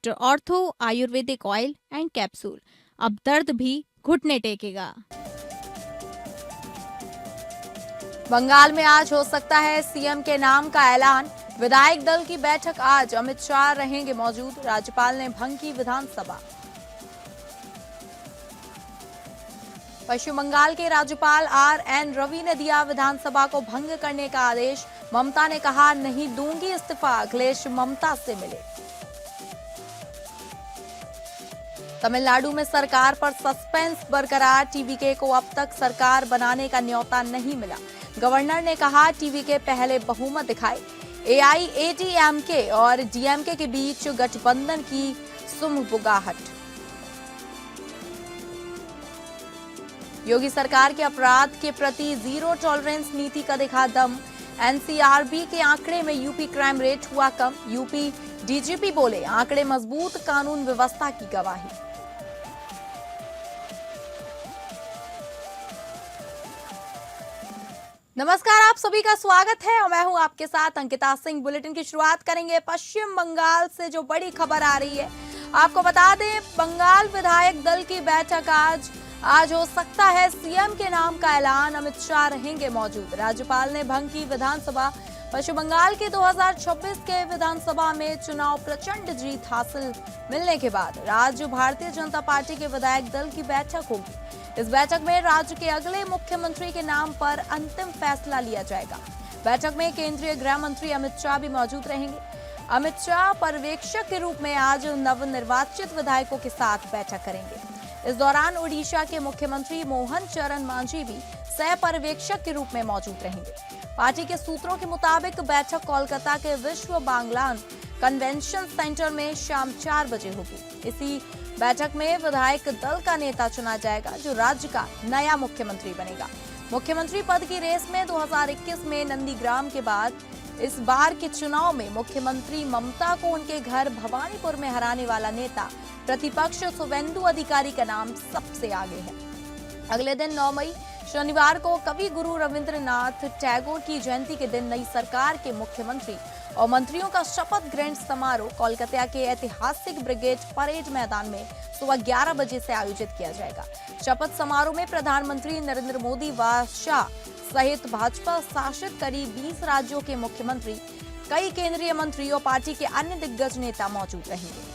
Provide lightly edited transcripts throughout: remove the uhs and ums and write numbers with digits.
Doctor ortho Ayurvedic oil and capsule, अब दर्द भी घुटने टेकेगा। बंगाल में आज हो सकता है सीएम के नाम का ऐलान। विधायक दल की बैठक आज, अमित शाह रहेंगे मौजूद। राज्यपाल ने भंग की विधानसभा। पश्चिम बंगाल के राज्यपाल आर.एन. रवि ने दिया विधानसभा को भंग करने का आदेश। ममता ने कहा, नहीं दूंगी इस्तीफा, अखिलेश ममता से मिले। तमिलनाडु में सरकार पर सस्पेंस बरकरार। टीवीके को अब तक सरकार बनाने का न्योता नहीं मिला। गवर्नर ने कहा, टीवीके पहले बहुमत दिखाए। एआईएडीएमके और डीएमके के बीच गठबंधन की सुगबुगाहट। योगी सरकार के अपराध के प्रति जीरो टॉलरेंस नीति का दिखा दम। एनसीआरबी के आंकड़े में यूपी क्राइम रेट हुआ कम। यूपी डीजीपी बोले, आंकड़े मजबूत, कानून व्यवस्था की गवाही। नमस्कार, आप सभी का स्वागत है और मैं हूं आपके साथ अंकिता सिंह। बुलेटिन की शुरुआत करेंगे पश्चिम बंगाल से जो बड़ी खबर आ रही है। आपको बता दें, बंगाल विधायक दल की बैठक आज हो सकता है सीएम के नाम का ऐलान। अमित शाह रहेंगे मौजूद। राज्यपाल ने भंग की विधानसभा। पश्चिम बंगाल के 2026 के विधानसभा में चुनाव प्रचंड जीत हासिल मिलने के बाद राज्य भारतीय जनता पार्टी के विधायक दल की बैठक होगी। इस बैठक में राज्य के अगले मुख्यमंत्री के नाम पर अंतिम फैसला लिया जाएगा। बैठक में केंद्रीय गृह मंत्री अमित शाह भी मौजूद रहेंगे। अमित शाह पर्यवेक्षक के रूप में आज नवनिर्वाचित विधायकों के साथ बैठक करेंगे। इस दौरान ओडिशा के मुख्यमंत्री मोहन चरण मांझी भी सह पर्यवेक्षक के रूप में मौजूद रहेंगे। पार्टी के सूत्रों के मुताबिक बैठक कोलकाता के विश्व बांग्लान कन्वेंशन सेंटर में शाम 4 बजे होगी। इसी बैठक में विधायक दल का नेता चुना जाएगा जो राज्य का नया मुख्यमंत्री बनेगा। मुख्यमंत्री पद की रेस में 2021 में नंदीग्राम के बाद इस बार के चुनाव में मुख्यमंत्री ममता को उनके घर भवानीपुर में हराने वाला नेता प्रतिपक्ष शुवेंदु अधिकारी का नाम सबसे आगे है। अगले दिन 9 मई शनिवार को कवि गुरु रविंद्रनाथ टैगोर की जयंती के दिन नई सरकार के मुख्यमंत्री और मंत्रियों का शपथ ग्रहण समारोह कोलकाता के ऐतिहासिक ब्रिगेड परेड मैदान में सुबह 11 बजे से आयोजित किया जाएगा। शपथ समारोह में प्रधानमंत्री नरेंद्र मोदी व शाह सहित भाजपा शासित करीब 20 राज्यों के मुख्यमंत्री, कई केंद्रीय मंत्री और पार्टी के अन्य दिग्गज नेता मौजूद रहेंगे।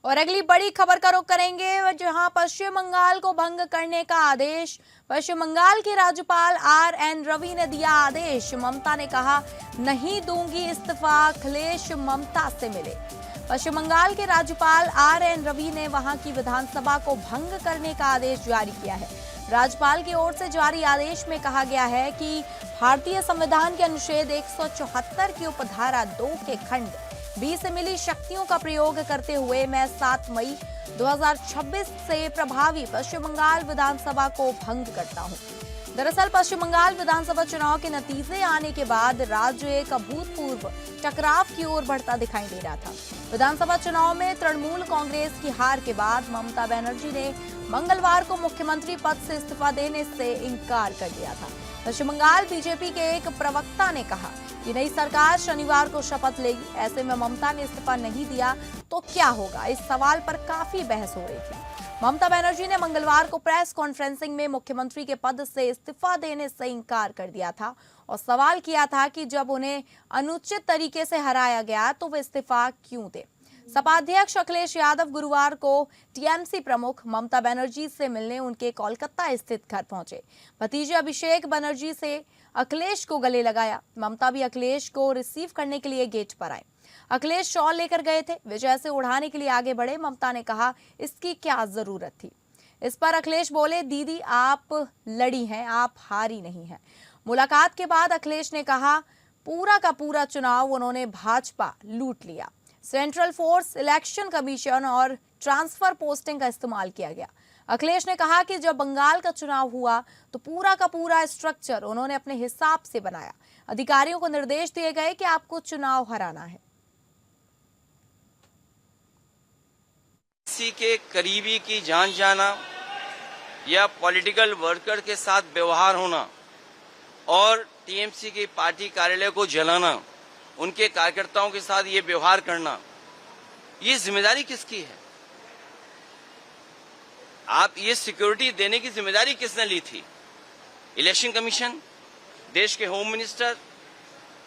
और अगली बड़ी खबर का रुख करेंगे, जहां पश्चिम बंगाल को भंग करने का आदेश। पश्चिम बंगाल के राज्यपाल आर.एन. रवि ने दिया आदेश। ममता ने कहा, नहीं दूंगी इस्तीफा, अखिलेश ममता से मिले। पश्चिम बंगाल के राज्यपाल आर.एन. रवि ने वहां की विधानसभा को भंग करने का आदेश जारी किया है। राज्यपाल की ओर से जारी आदेश में कहा गया है कि भारतीय संविधान के अनुच्छेद 174 की उपधारा 2 के खंड 20 से मिली शक्तियों का प्रयोग करते हुए मैं 7 मई 2026 से प्रभावी पश्चिम बंगाल विधानसभा को भंग करता हूं। दरअसल पश्चिम बंगाल विधानसभा चुनाव के नतीजे आने के बाद राज्य एक अभूतपूर्व टकराव की ओर बढ़ता दिखाई दे रहा था। विधानसभा चुनाव में तृणमूल कांग्रेस की हार के बाद ममता बनर्जी ने मंगलवार को मुख्यमंत्री पद से इस्तीफा देने से इनकार कर दिया था। पश्चिम बंगाल बीजेपी के एक प्रवक्ता ने कहा कि नई सरकार शनिवार को शपथ लेगी। ऐसे में ममता ने इस्तीफा नहीं दिया तो क्या होगा, इस सवाल पर काफी बहस हो रही थी। ममता बनर्जी ने मंगलवार को प्रेस कॉन्फ्रेंसिंग में मुख्यमंत्री के पद से इस्तीफा देने से इनकार कर दिया था और सवाल किया था कि जब उन्हें अनुचित तरीके से हराया गया तो वे इस्तीफा क्यों दे। सपा अध्यक्ष अखिलेश यादव गुरुवार को टीएमसी प्रमुख ममता बनर्जी से मिलने उनके कोलकाता स्थित घर पहुंचे। भतीजे अभिषेक बनर्जी से अखिलेश को गले लगाया। ममता भी अखिलेश को रिसीव करने के लिए गेट पर आए। अखिलेश शॉल लेकर गए थे। विजय से उड़ाने के लिए आगे बढ़े। ममता ने कहा, इसकी क्या जरूरत थी। इस पर अखिलेश बोले, दीदी आप लड़ी हैं, आप हारी नहीं हैं। मुलाकात के बाद अखिलेश ने कहा, पूरा का पूरा चुनाव उन्होंने भाजपा लूट लिया। सेंट्रल फोर्स, इलेक्शन कमीशन और ट्रांसफर पोस्टिंग का इस्तेमाल किया गया। अखिलेश ने कहा कि जब बंगाल का चुनाव हुआ तो पूरा का पूरा स्ट्रक्चर उन्होंने अपने हिसाब से बनाया। अधिकारियों को निर्देश दिए गए कि आपको चुनाव हराना है। किसी के करीबी की जान जाना या पॉलिटिकल वर्कर के साथ व्यवहार होना और टीएमसी की पार्टी कार्यालय को जलाना, उनके कार्यकर्ताओं के साथ ये व्यवहार करना, ये जिम्मेदारी किसकी है? आप ये सिक्योरिटी देने की जिम्मेदारी किसने ली थी? इलेक्शन कमीशन, देश के होम मिनिस्टर।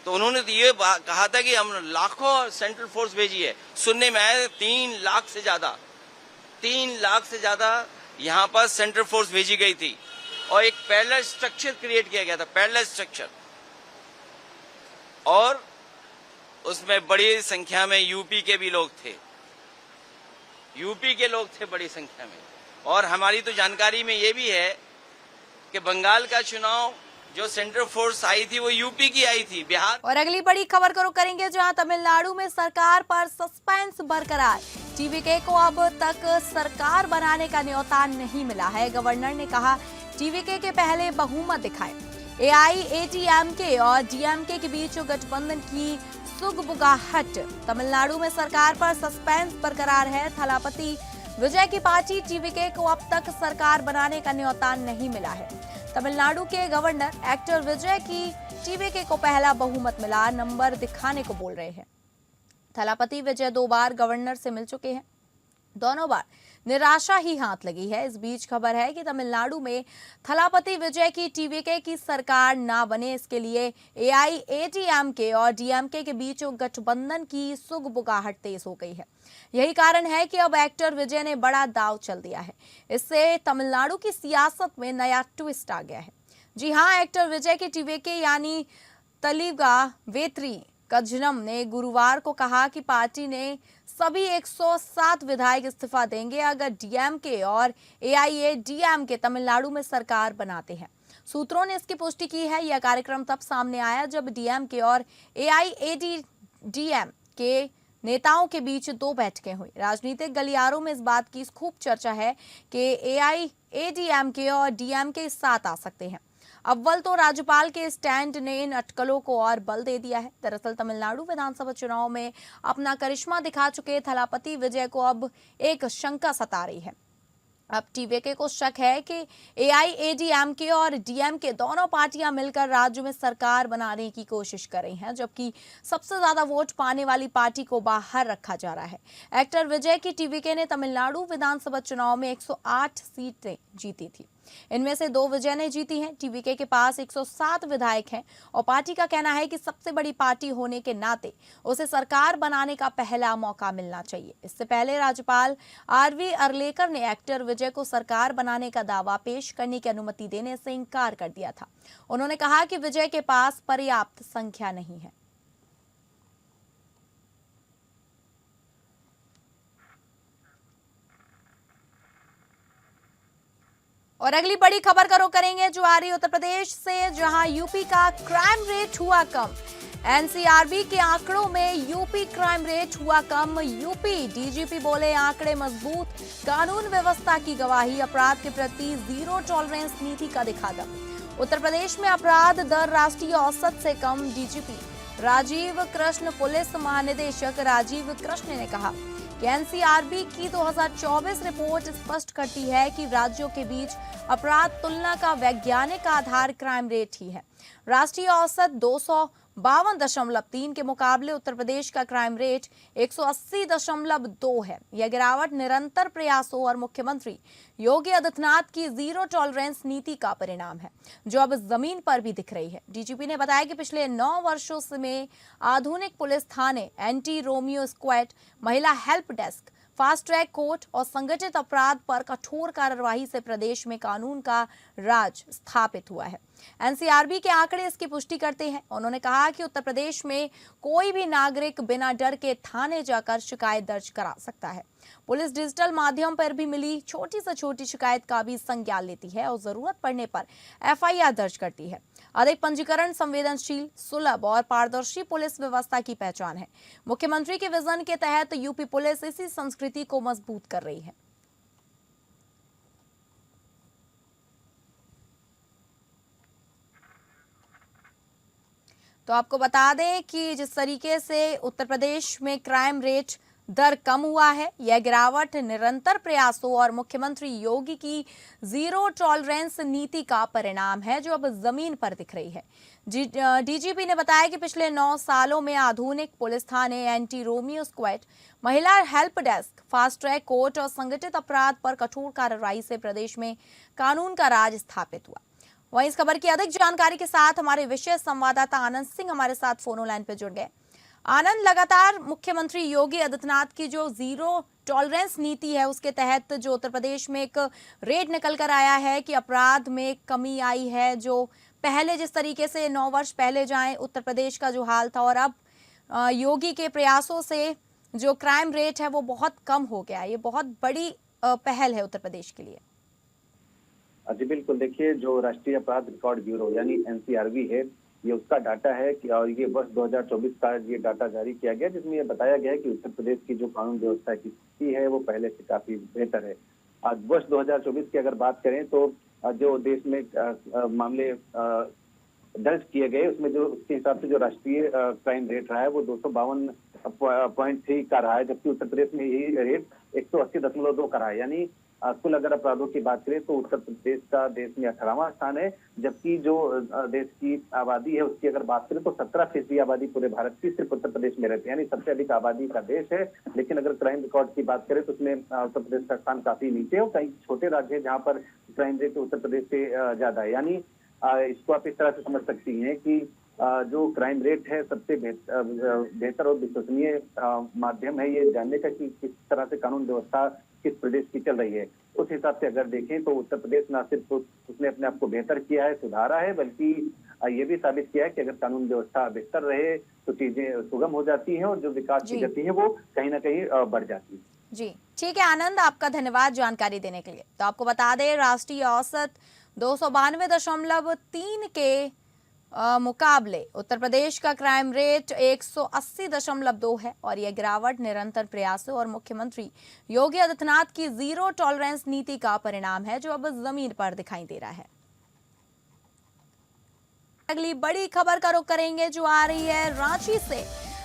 तो उन्होंने तो ये कहा था कि हम लाखों सेंट्रल फोर्स भेजी है। सुनने में आया 3 लाख से ज्यादा यहाँ पर सेंट्रल फोर्स भेजी गई थी और एक पैरेलल स्ट्रक्चर क्रिएट किया गया था, पैरेलल स्ट्रक्चर। और उसमें बड़ी संख्या में यूपी के भी लोग थे, यूपी के लोग थे बड़ी संख्या में। और हमारी तो जानकारी में ये भी है कि बंगाल का चुनाव जो सेंट्रल फोर्स आई थी वो यूपी की आई थी, बिहार। और अगली बड़ी खबर को रुख करेंगे, जहां तमिलनाडु में सरकार पर सस्पेंस बरकरार। टीवीके को अब तक सरकार बनाने का न्योता नहीं मिला है। गवर्नर ने कहा टीवीके के पहले बहुमत दिखाए। एआईएडीएमके और डीएमके के बीच गठबंधन की सुगबुगाहट। तमिलनाडु में सरकार पर सस्पेंस बरकरार है। थलापति विजय की पार्टी टीवीके को अब तक सरकार बनाने का न्योता नहीं मिला है। तमिलनाडु के गवर्नर एक्टर विजय की टीवीके को पहला बहुमत मिला, नंबर दिखाने को बोल रहे हैं। थलापति विजय 2 बार गवर्नर से मिल चुके हैं, दोनों बार निराशा ही हाथ लगी है। इस बीच खबर है कि तमिलनाडु में थलापति विजय की टीवीके की सरकार ना बने, इसके लिए एआईएडीएमके और डीएमके के बीच गठबंधन की सुगबुगाहट तेज हो गई है। यही कारण है कि अब एक्टर विजय ने बड़ा दांव चल दिया है। इससे तमिलनाडु की सियासत में नया ट्विस्ट आ गया है। जी हां, एक्टर विजय की टीवीके यानी तलिगा वेत्री कजनम ने गुरुवार को कहा कि पार्टी ने सभी 107 विधायक इस्तीफा देंगे अगर डीएमके और एआईएडीएमके तमिलनाडु में सरकार बनाते हैं। सूत्रों ने इसकी पुष्टि की है। यह कार्यक्रम तब सामने आया जब डीएमके और एआईएडीएमके नेताओं के बीच 2 बैठकें हुई। राजनीतिक गलियारों में इस बात की खूब चर्चा है कि एआईएडीएमके और डीएमके साथ आ सकते हैं। अव्वल तो राज्यपाल के स्टैंड ने इन अटकलों को और बल दे दिया है। दरअसल तमिलनाडु विधानसभा चुनाव में अपना करिश्मा दिखा चुके थलापति विजय को अब एक शंका सता रही है। अब टीवीके को शक है कि एआईएडीएमके और डीएमके दोनों पार्टियां मिलकर राज्य में सरकार बनाने की कोशिश कर रही हैं, जबकि सबसे ज्यादा वोट पाने वाली पार्टी को बाहर रखा जा रहा है। एक्टर विजय की टीवीके ने तमिलनाडु विधानसभा चुनाव में 108 सीटें जीती थी। इनमें से 2 विजय ने जीती हैं। टीवीके के पास 107 विधायक हैं और पार्टी का कहना है कि सबसे बड़ी पार्टी होने के नाते उसे सरकार बनाने का पहला मौका मिलना चाहिए। इससे पहले राज्यपाल आरवी अरलेकर ने एक्टर विजय को सरकार बनाने का दावा पेश करने की अनुमति देने से इनकार कर दिया था। उन्होंने कहा कि विजय के पास पर्याप्त संख्या नहीं है। और अगली बड़ी खबर का रुख करेंगे, जो आ रही उत्तर प्रदेश से, जहां यूपी का क्राइम रेट हुआ कम। एनसीआरबी के आंकड़ों में यूपी क्राइम रेट हुआ कम। यूपी डीजीपी बोले आंकड़े मजबूत, कानून व्यवस्था की गवाही, अपराध के प्रति जीरो टॉलरेंस नीति का दिखा दम। उत्तर प्रदेश में अपराध दर राष्ट्रीय औसत से कम। डीजीपी राजीव कृष्ण, पुलिस महानिदेशक राजीव कृष्ण ने कहा कि एनसीआरबी की 2024 रिपोर्ट स्पष्ट करती है कि राज्यों के बीच अपराध तुलना का वैज्ञानिक आधार क्राइम रेट ही है। राष्ट्रीय औसत 252.3 के मुकाबले उत्तर प्रदेश का क्राइम रेट 180.2 है। यह गिरावट निरंतर प्रयासों और मुख्यमंत्री योगी आदित्यनाथ की जीरो टॉलरेंस नीति का परिणाम है, जो अब जमीन पर भी दिख रही है। डीजीपी ने बताया कि पिछले 9 वर्षों में आधुनिक पुलिस थाने, एंटी रोमियो स्क्वाड, महिला help desk, fast track court और संगठित अपराध पर कठोर कार्यवाही से प्रदेश में कानून का राज स्थापित हुआ है। एनसीआरबी के आंकड़े इसकी पुष्टि करते हैं। उन्होंने कहा कि उत्तर प्रदेश में कोई भी नागरिक बिना डर के थाने जाकर शिकायत दर्ज करा सकता है। पुलिस डिजिटल माध्यम पर भी मिली छोटी से छोटी शिकायत का भी संज्ञान लेती है और जरूरत पड़ने पर एफआईआर दर्ज करती है। अधिक पंजीकरण संवेदनशील, सुलभ और पारदर्शी पुलिस व्यवस्था की पहचान है। मुख्यमंत्री के विजन के तहत यूपी पुलिस इसी संस्कृति को मजबूत कर रही है। तो आपको बता दें कि जिस तरीके से उत्तर प्रदेश में क्राइम रेट दर कम हुआ है। यह गिरावट निरंतर प्रयासों और मुख्यमंत्री योगी की जीरो टॉलरेंस नीति का परिणाम है, जो अब जमीन पर दिख रही है। डीजीपी ने बताया कि पिछले 9 सालों में आधुनिक पुलिस थाने, एंटी रोमियो स्क्वाड, महिला help desk, fast track court और संगठित अपराध पर कठोर कार्रवाई से प्रदेश में कानून का राज स्थापित हुआ। वहीं इस खबर की अधिक जानकारी के साथ हमारे विशेष संवाददाता आनंद सिंह हमारे साथ फोन लाइन पर जुड़ गए। आनंद, लगातार मुख्यमंत्री योगी आदित्यनाथ की जो जीरो टॉलरेंस नीति है, उसके तहत जो उत्तर प्रदेश में एक रेट निकल कर आया है कि अपराध में कमी आई है। जो पहले जिस तरीके से 9 वर्ष पहले जाएं उत्तर प्रदेश का जो हाल था, और अब योगी के प्रयासों से जो क्राइम रेट है वो बहुत कम हो गया। ये बहुत बड़ी पहल है उत्तर प्रदेश के लिए। जी बिल्कुल, देखिए जो राष्ट्रीय अपराध रिकॉर्ड ब्यूरो यानी एनसीआरबी है, ये उसका डाटा है कि और ये वर्ष 2024 का ये डाटा जारी किया गया, जिसमें ये बताया गया है कि उत्तर प्रदेश की जो कानून व्यवस्था की स्थिति है वो पहले से काफी बेहतर है। आज वर्ष 2024 की अगर बात करें तो जो देश में मामले दर्ज किए गए, उसमें जो उसके हिसाब से जो राष्ट्रीय क्राइम रेट रहा है वो 252.3 का रहा है, जबकि उत्तर प्रदेश में यही रेट 180.2 का रहा है। यानी कुल अगर अपराधों की बात करें तो उत्तर प्रदेश का देश में 18वां स्थान है, जबकि जो देश की आबादी है उसकी अगर बात करें तो 17% आबादी पूरे भारत की सिर्फ उत्तर प्रदेश में रहती है, यानी सबसे अधिक आबादी का देश है। लेकिन अगर क्राइम रिकॉर्ड की बात करें तो उसमें उत्तर प्रदेश का स्थान काफी नीचे है और कई छोटे राज्य है जहाँ पर क्राइम रेट उत्तर प्रदेश से ज्यादा है। यानी इसको आप इस तरह से समझ सकती हैं कि जो क्राइम रेट है सबसे बेहतर और विश्वसनीय माध्यम है ये जानने का कि किस तरह से कानून व्यवस्था किस प्रदेश की चल रही है। उस हिसाब से अगर देखें तो उत्तर प्रदेश न सिर्फ उसने अपने आप को बेहतर किया है, सुधारा है, बल्कि ये भी साबित किया है कि अगर कानून व्यवस्था बेहतर रहे तो चीजें सुगम हो जाती हैं और जो विकास की गति है वो कहीं ना कहीं बढ़ जाती है। जी ठीक है आनंद, आपका धन्यवाद जानकारी देने के लिए। तो आपको बता दें, राष्ट्रीय औसत 292.3 के मुकाबले उत्तर प्रदेश का क्राइम रेट 180.2 है और यह गिरावट निरंतर प्रयासों और मुख्यमंत्री योगी आदित्यनाथ की जीरो टॉलरेंस नीति का परिणाम है, जो अब जमीन पर दिखाई दे रहा है। अगली बड़ी खबर का रुख करेंगे जो आ रही है रांची से,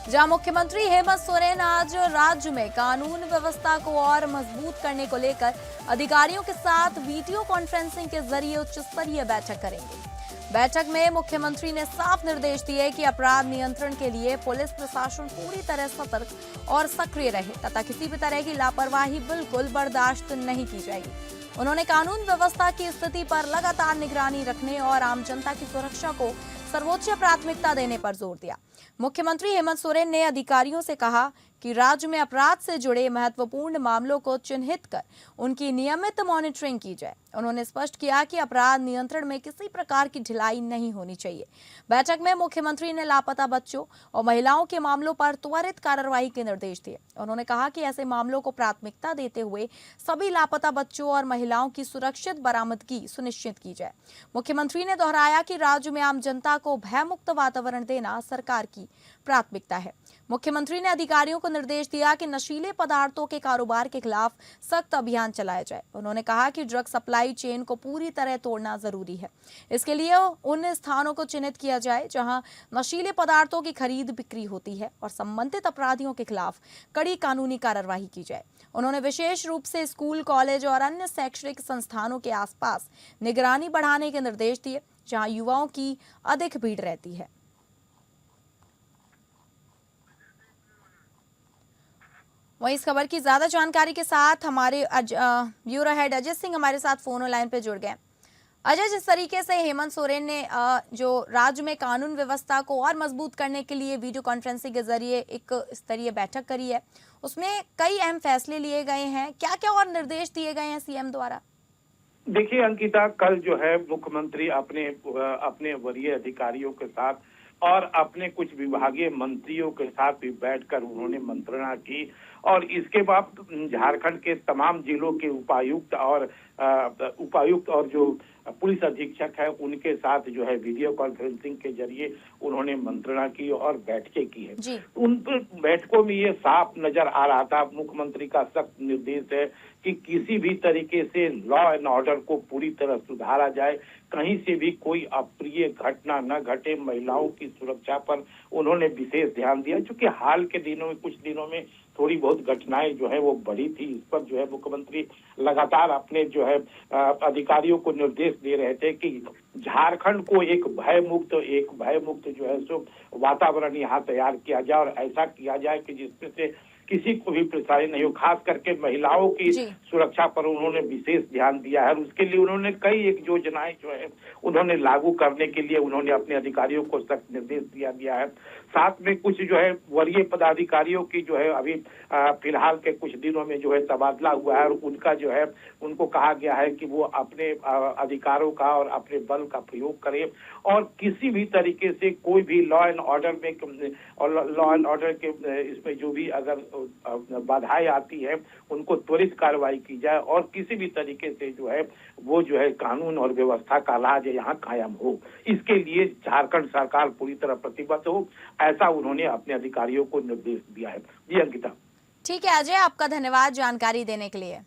जहां मुख्यमंत्री हेमंत सोरेन आज राज्य में कानून व्यवस्था को और मजबूत करने को लेकर अधिकारियों के साथ वीडियो कॉन्फ्रेंसिंग के जरिए उच्च स्तरीय बैठक करेंगे। बैठक में मुख्यमंत्री ने साफ निर्देश दिए कि अपराध नियंत्रण के लिए पुलिस प्रशासन पूरी तरह सतर्क और सक्रिय रहे तथा किसी भी तरह की लापरवाही बिल्कुल बर्दाश्त नहीं की जाएगी। उन्होंने कानून व्यवस्था की स्थिति पर लगातार निगरानी रखने और आम जनता की सुरक्षा को सर्वोच्च प्राथमिकता देने पर जोर दिया। मुख्यमंत्री हेमंत सोरेन ने अधिकारियों से कहा कि राज्य में अपराध से जुड़े महत्वपूर्ण मामलों को चिन्हित कर उनकी नियमित मॉनिटरिंग की जाए। उन्होंने स्पष्ट किया कि अपराध नियंत्रण में किसी प्रकार की ढिलाई नहीं होनी चाहिए। बैठक में मुख्यमंत्री ने लापता बच्चों और महिलाओं के मामलों पर त्वरित कार्रवाई के निर्देश दिए। उन्होंने कहा कि ऐसे मामलों को प्राथमिकता देते हुए सभी लापता बच्चों और महिलाओं की सुरक्षित बरामदगी सुनिश्चित की जाए। मुख्यमंत्री ने दोहराया कि राज्य में आम जनता को भयमुक्त वातावरण देना सरकार की प्राथमिकता है। मुख्यमंत्री ने अधिकारियों को निर्देश दिया कि नशीले पदार्थों के कारोबार के खिलाफ सख्त अभियान चलाया जाए। उन्होंने कहा कि ड्रग सप्लाई चेन को पूरी तरह तोड़ना जरूरी है। इसके लिए उन स्थानों को चिन्हित किया जाए जहां नशीले पदार्थों की खरीद बिक्री होती है और संबंधित अपराधियों के खिलाफ कड़ी कानूनी कार्रवाई की जाए। उन्होंने विशेष रूप से स्कूल, कॉलेज और अन्य शैक्षणिक संस्थानों के आसपास निगरानी बढ़ाने के निर्देश दिए जहां युवाओं की अधिक भीड़ रहती है। वहीं इस खबर की ज्यादा जानकारी के साथ हमारे ब्यूरो हेड अजय सिंह हमारे साथ फोन लाइन पे जुड़ गए। अजय, जिस तरीके से हेमंत सोरेन ने जो राज्य में कानून व्यवस्था को और मजबूत करने के लिए वीडियो कॉन्फ्रेंसिंग के जरिए एक स्तरीय बैठक करी है, उसमें कई अहम फैसले लिए गए हैं। क्या क्या और निर्देश दिए गए हैं सीएम द्वारा? देखिए अंकिता, कल जो है मुख्यमंत्री अपने वरीय अधिकारियों के साथ और अपने कुछ विभागीय मंत्रियों के साथ भी बैठकर उन्होंने मंत्रणा की और इसके बाद झारखंड के तमाम जिलों के उपायुक्त और जो पुलिस अधीक्षक है उनके साथ जो है वीडियो कॉन्फ्रेंसिंग के जरिए उन्होंने मंत्रणा की और बैठकें की है। उन बैठकों में ये साफ नजर आ रहा था, मुख्यमंत्री का सख्त निर्देश है कि किसी भी तरीके से लॉ एंड ऑर्डर को पूरी तरह सुधारा जाए, कहीं से भी कोई अप्रिय घटना न घटे। महिलाओं की सुरक्षा पर उन्होंने विशेष ध्यान दिया, क्योंकि हाल के दिनों में कुछ दिनों में थोड़ी बहुत घटनाएं जो है वो बढ़ी थी। इस पर जो है मुख्यमंत्री लगातार अपने जो है अधिकारियों को निर्देश दे रहे थे कि झारखंड को एक भयमुक्त जो है सो वातावरण यहाँ तैयार किया जाए और ऐसा किया जाए कि जिसमें से किसी को भी परेशानी नहीं हो। खास करके महिलाओं की जी। सुरक्षा पर उन्होंने विशेष ध्यान दिया है और उसके लिए उन्होंने कई एक योजनाएं जो है उन्होंने लागू करने के लिए उन्होंने अपने अधिकारियों को सख्त निर्देश दिया गया है। साथ में कुछ जो है वरीय पदाधिकारियों की जो है अभी फिलहाल के कुछ दिनों में जो है तबादला हुआ है और उनका जो है उनको कहा गया है कि वो अपने अधिकारों का और अपने बल का प्रयोग करें और किसी भी तरीके से कोई भी लॉ एंड ऑर्डर के इसमें जो भी अगर बाधाएं आती है उनको त्वरित कार्रवाई की जाए और किसी भी तरीके से जो है वो जो है कानून और व्यवस्था का राज यहाँ कायम हो। इसके लिए झारखंड सरकार पूरी तरह प्रतिबद्ध हो, ऐसा उन्होंने अपने अधिकारियों को निर्देश दिया है। जी अंकिता। ठीक है अजय, आपका धन्यवाद जानकारी देने के लिए।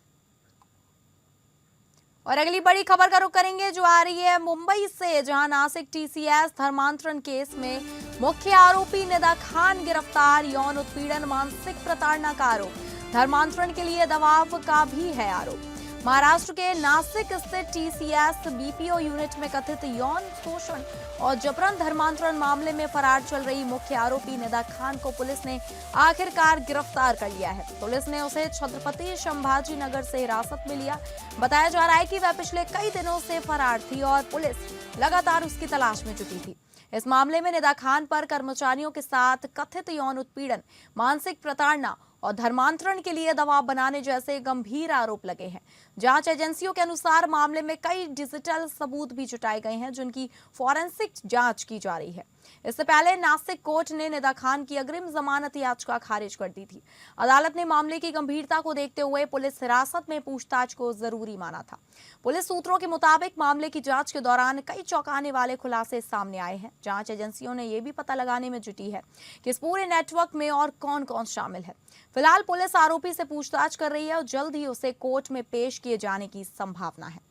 और अगली बड़ी खबर का रुख करेंगे जो आ रही है मुंबई से, जहां नासिक टीसीएस धर्मांतरण केस में मुख्य आरोपी निदा खान गिरफ्तार। यौन उत्पीड़न, मानसिक प्रताड़ना का आरोप, धर्मांतरण के लिए दबाव का भी है आरोप। महाराष्ट्र के नासिक स्थित टीसीएस बीपीओ यूनिट में कथित यौन शोषण और जबरन धर्मांतरण मामले में फरार चल रही मुख्य आरोपी निदा खान को पुलिस ने आखिरकार गिरफ्तार कर लिया है। पुलिस ने उसे छत्रपति संभाजी नगर से हिरासत में लिया। बताया जा रहा है कि वह पिछले कई दिनों से फरार थी और पुलिस लगातार उसकी तलाश में जुटी थी। इस मामले में निदा खान पर कर्मचारियों के साथ कथित यौन उत्पीड़न, मानसिक प्रताड़ना और धर्मांतरण के लिए दबाव बनाने जैसे गंभीर आरोप लगे हैं। जांच एजेंसियों के अनुसार मामले में कई डिजिटल सबूत भी जुटाए गए हैं जिनकी फॉरेंसिक जांच की जा रही है। इससे पहले नासिक कोर्ट ने निदा खान की अग्रिम जमानत याचिका खारिज कर दी थी। अदालत ने मामले की गंभीरता को देखते हुए पुलिस हिरासत में पूछताछ को जरूरी माना था। पुलिस सूत्रों के मुताबिक मामले की जांच के दौरान कई चौंकाने वाले खुलासे सामने आए हैं। जांच एजेंसियों ने यह भी पता लगाने में जुटी है कि इस पूरे नेटवर्क में और कौन कौन शामिल है। फिलहाल पुलिस आरोपी से पूछताछ कर रही है और जल्द ही उसे कोर्ट में पेश किए जाने की संभावना है।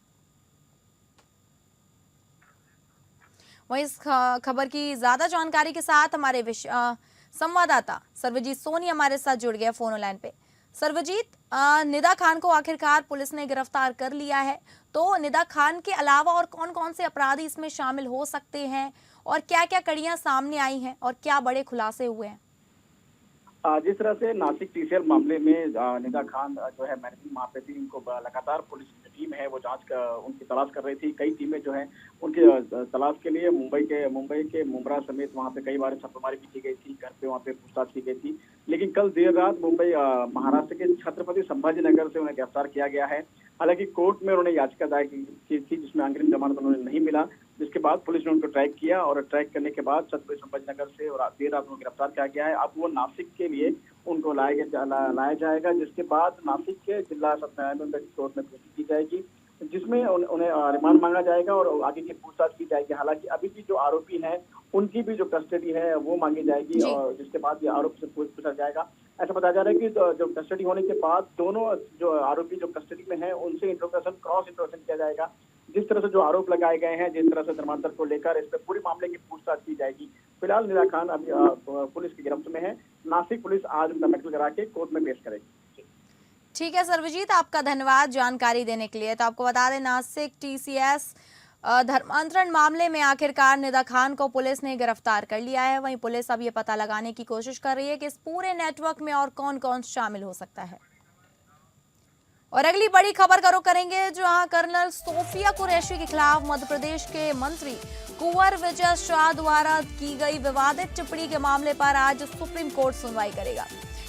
वहीं इस खबर की ज्यादा जानकारी के साथ हमारे संवाददाता सर्वजीत सोनी हमारे साथ जुड़ गया फोन लाइन पे। सर्वजीत, निदा खान को आखिरकार पुलिस ने गिरफ्तार कर लिया है, तो निदा खान के अलावा और कौन कौन से अपराधी इसमें शामिल हो सकते हैं और क्या क्या कड़ियां सामने आई हैं और क्या बड़े खुलासे हुए हैं? जिस तरह से नासिक टीसीएल मामले में निदा खान जो है मैनेजिंग वहाँ पे थी, उनको लगातार पुलिस की टीम है वो उनकी तलाश कर रही थी। कई टीमें जो है उनकी तलाश के लिए मुंबई के मुंब्रा समेत वहाँ पे कई बार छापेमारी भी की गई थी, घर पे वहाँ पे पूछताछ की गई थी। लेकिन कल देर रात मुंबई महाराष्ट्र के छत्रपति संभाजी नगर से उन्हें गिरफ्तार किया गया है। हालांकि कोर्ट में उन्होंने याचिका दायर की थी जिसमें अग्रिम जमानत उन्होंने नहीं मिला, जिसके बाद पुलिस ने उनको ट्रैक किया और ट्रैक करने के बाद छत्रपति संभाजी नगर से और देर रात उनको गिरफ्तार किया गया है। अब वो नासिक के लिए उनको लाया जाएगा, जिसके बाद नासिक के जिला सत्यानंद कोर्ट में पेश की जाएगी, जिसमें उन्हें रिमांड मांगा जाएगा और आगे की पूछताछ की जाएगी। हालांकि अभी भी जो आरोपी हैं उनकी भी जो कस्टडी है वो मांगी जाएगी और जिसके बाद ये आरोपी से पूछा जाएगा। ऐसा बताया जा रहा है कि जो कस्टडी होने के बाद दोनों जो आरोपी जो कस्टडी में है उनसे क्रॉस इंट्रोगेशन किया जाएगा। जिस तरह से जो आरोप लगाए गए हैं, जिस तरह से धर्मांतर को लेकर इस पर पूरे मामले की पूछताछ की जाएगी। फिलहाल निदा खान अभी पुलिस की गिरफ्त में है। नासिक पुलिस आज उनका मेडिकल करा के कोर्ट में पेश करेगी। ठीक है सर्वजीत, आपका धन्यवाद जानकारी देने के लिए। तो आपको बता दें, नासिक टीसीएस धर्मांतरण मामले में आखिरकार निदा खान को पुलिस ने गिरफ्तार कर लिया है। वहीं पुलिस अब ये पता लगाने की कोशिश कर रही है कि इस पूरे नेटवर्क में और कौन कौन शामिल हो सकता है। और अगली बड़ी खबर का रुख करेंगे जहां कर्नल सोफिया कुरैशी के खिलाफ मध्य प्रदेश के मंत्री कुंवर विजय शाह द्वारा की गई विवादित टिप्पणी के मामले पर आज सुप्रीम कोर्ट सुनवाई करेगा।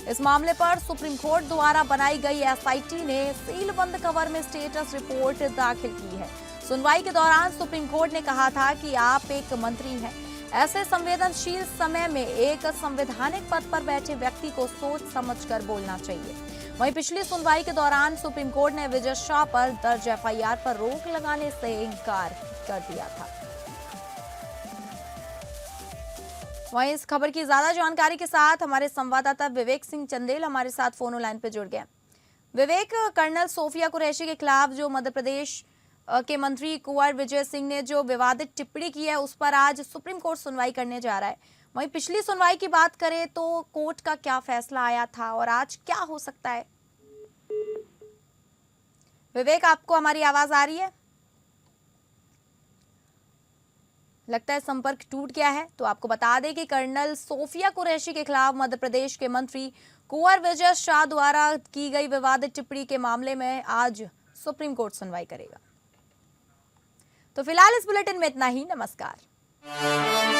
इस मामले पर सुप्रीम कोर्ट द्वारा बनाई गई एसआईटी ने सीलबंद कवर में स्टेटस रिपोर्ट दाखिल की है। सुनवाई के दौरान सुप्रीम कोर्ट ने कहा था कि आप एक मंत्री हैं, ऐसे संवेदनशील समय में एक संवैधानिक पद पर बैठे व्यक्ति को सोच समझकर बोलना चाहिए। वहीं पिछली सुनवाई के दौरान सुप्रीम कोर्ट ने विजय शाह पर दर्ज एफआईआर पर रोक लगाने से इनकार कर दिया था। वहीं इस खबर की ज्यादा जानकारी के साथ हमारे संवाददाता विवेक सिंह चंदेल हमारे साथ फोन लाइन पे जुड़ गए। विवेक, कर्नल सोफिया कुरैशी के खिलाफ जो मध्य प्रदेश के मंत्री कुंवर विजय सिंह ने जो विवादित टिप्पणी की है उस पर आज सुप्रीम कोर्ट सुनवाई करने जा रहा है। वहीं पिछली सुनवाई की बात करें तो कोर्ट का क्या फैसला आया था और आज क्या हो सकता है। विवेक, आपको हमारी आवाज आ रही है? लगता है संपर्क टूट गया है। तो आपको बता दें कि कर्नल सोफिया कुरैशी के खिलाफ मध्य प्रदेश के मंत्री कुंवर विजय शाह द्वारा की गई विवादित टिप्पणी के मामले में आज सुप्रीम कोर्ट सुनवाई करेगा। तो फिलहाल इस बुलेटिन में इतना ही। नमस्कार।